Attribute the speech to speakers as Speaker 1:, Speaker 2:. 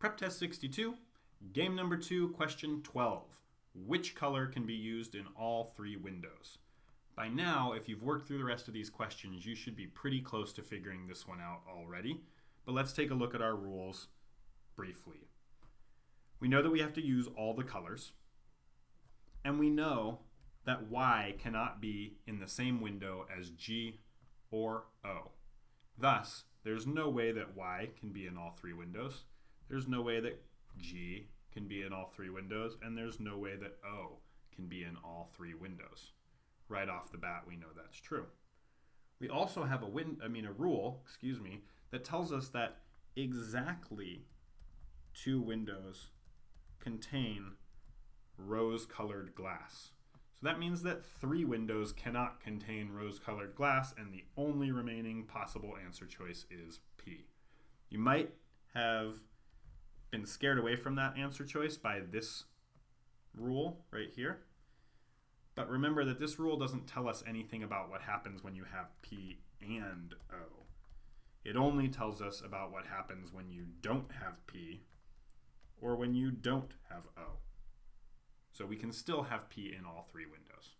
Speaker 1: Prep Test 62, game number 2, question 12. Which color can be used in all 3 windows? By now, if you've worked through the rest of these questions, you should be pretty close to figuring this one out already. But let's take a look at our rules briefly. We know that we have to use all the colors, and we know that Y cannot be in the same window as G or O. Thus, there's no way that Y can be in all 3 windows. There's no way that G can be in all 3 windows, and there's no way that O can be in all 3 windows. Right off the bat, we know that's true. We also have a rule, that tells us that exactly 2 windows contain rose-colored glass. So that means that 3 windows cannot contain rose-colored glass, and the only remaining possible answer choice is P. You might have been scared away from that answer choice by this rule right here. But remember that this rule doesn't tell us anything about what happens when you have P and O. It only tells us about what happens when you don't have P or when you don't have O. So we can still have P in all 3 windows.